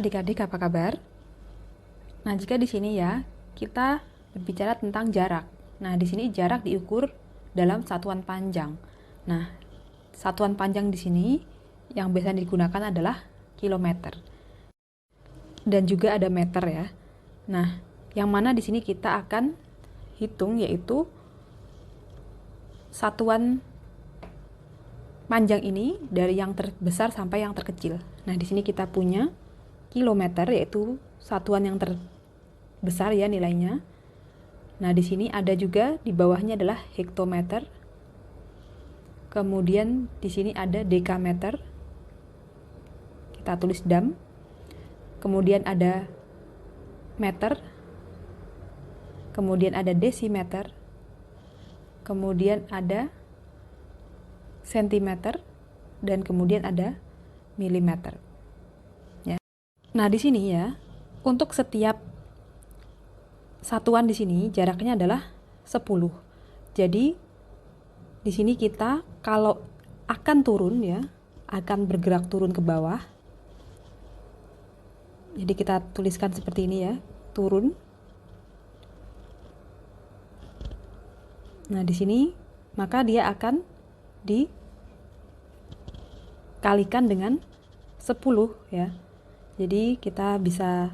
adik-adik, apa kabar? Nah, jika di sini ya, kita berbicara tentang jarak. Nah, di sini jarak diukur dalam satuan panjang. Nah, satuan panjang di sini yang biasa digunakan adalah kilometer. Dan juga ada meter ya. Nah, yang mana di sini kita akan hitung yaitu satuan panjang ini dari yang terbesar sampai yang terkecil. Nah, di sini kita punya kilometer yaitu satuan yang terbesar ya nilainya. Nah, di sini ada juga di bawahnya adalah hektometer. Kemudian di sini ada dekameter. Kita tulis dam. Kemudian ada meter. Kemudian ada desimeter. Kemudian ada sentimeter dan kemudian ada milimeter. Ya. Nah, di sini ya, untuk setiap satuan di sini jaraknya adalah 10. Jadi di sini kita kalau akan turun ya, akan bergerak turun ke bawah. Jadi kita tuliskan seperti ini ya, turun. Nah, di sini maka dia akan dikalikan dengan 10 ya. Jadi kita bisa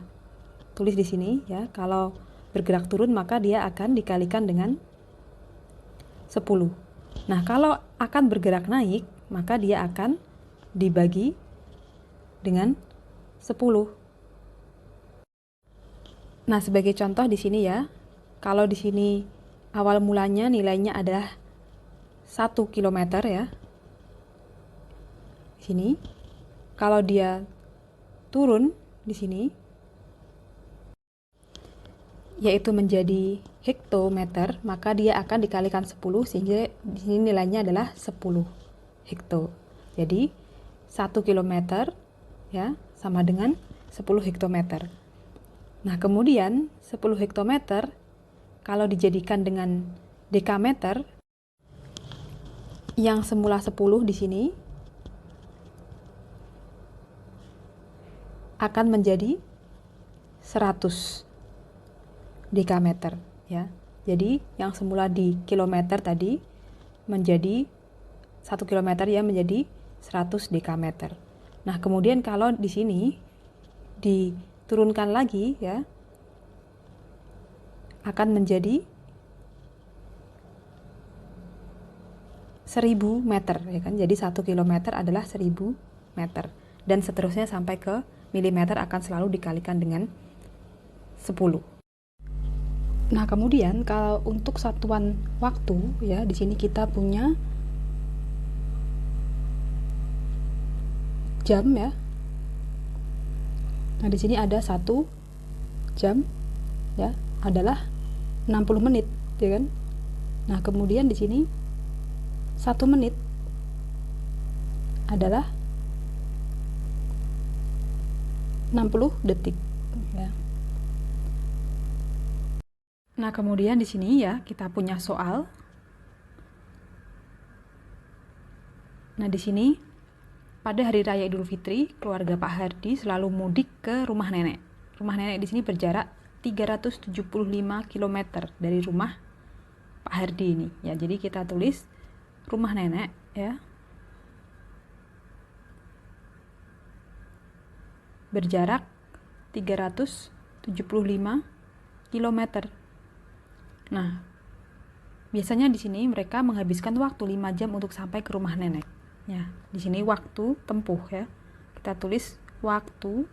tulis di sini ya, kalau bergerak turun maka dia akan dikalikan dengan 10. Nah, kalau akan bergerak naik, maka dia akan dibagi dengan 10. Nah, sebagai contoh di sini ya, kalau di sini awal mulanya nilainya adalah 1 km ya. Di sini kalau dia turun di sini yaitu menjadi hektometer, maka dia akan dikalikan 10 sehingga di sini nilainya adalah 10 hekto. Jadi 1 kilometer ya sama dengan 10 hektometer. Nah, kemudian 10 hektometer kalau dijadikan dengan dekameter yang semula 10 di sini akan menjadi 100 dekameter ya. Jadi yang semula di kilometer tadi menjadi 1 kilometer ya menjadi 100 dekameter. Nah, kemudian kalau di sini diturunkan lagi ya akan menjadi 1000 meter ya kan. Jadi 1 kilometer adalah 1000 meter dan seterusnya sampai ke milimeter akan selalu dikalikan dengan 10. Nah, kemudian kalau untuk satuan waktu ya, di sini kita punya jam ya. Nah, di sini ada 1 jam ya, adalah 60 menit ya kan. Nah, kemudian di sini 1 menit adalah 60 detik ya. Nah, kemudian di sini ya kita punya soal. Nah, di sini pada hari raya Idul Fitri, keluarga Pak Hardi selalu mudik ke rumah nenek. Rumah nenek di sini berjarak 375 km dari rumah Pak Hardi ini. Ya, jadi kita tulis rumah nenek ya. Berjarak 375 km. Nah, biasanya di sini mereka menghabiskan waktu 5 jam untuk sampai ke rumah nenek. Ya, di sini waktu tempuh ya. Kita tulis waktu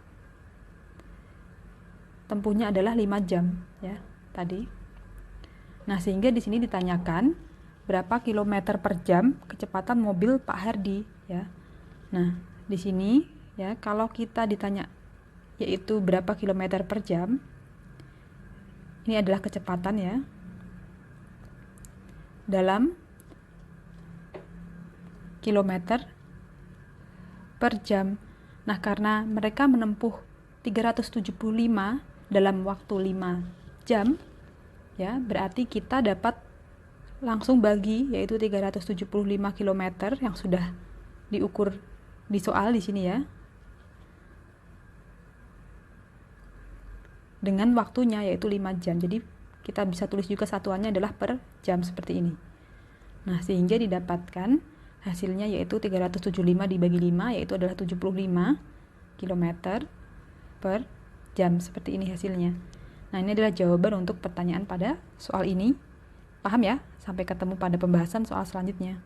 tempuhnya adalah 5 jam ya tadi. Nah, sehingga di sini ditanyakan berapa kilometer per jam kecepatan mobil Pak Hardi ya. Nah, di sini ya kalau kita ditanya yaitu berapa kilometer per jam, ini adalah kecepatan ya dalam kilometer per jam. Nah, karena mereka menempuh 375 dalam waktu 5 jam ya, berarti kita dapat langsung bagi yaitu 375 km yang sudah diukur di soal di sini ya. dengan waktunya yaitu 5 jam. Jadi kita bisa tulis juga satuannya adalah per jam seperti ini. Nah, sehingga didapatkan hasilnya yaitu 375 dibagi 5 yaitu adalah 75 km per jam. Seperti ini hasilnya. Nah, ini adalah jawaban untuk pertanyaan pada soal ini. Paham ya? Sampai ketemu pada pembahasan soal selanjutnya.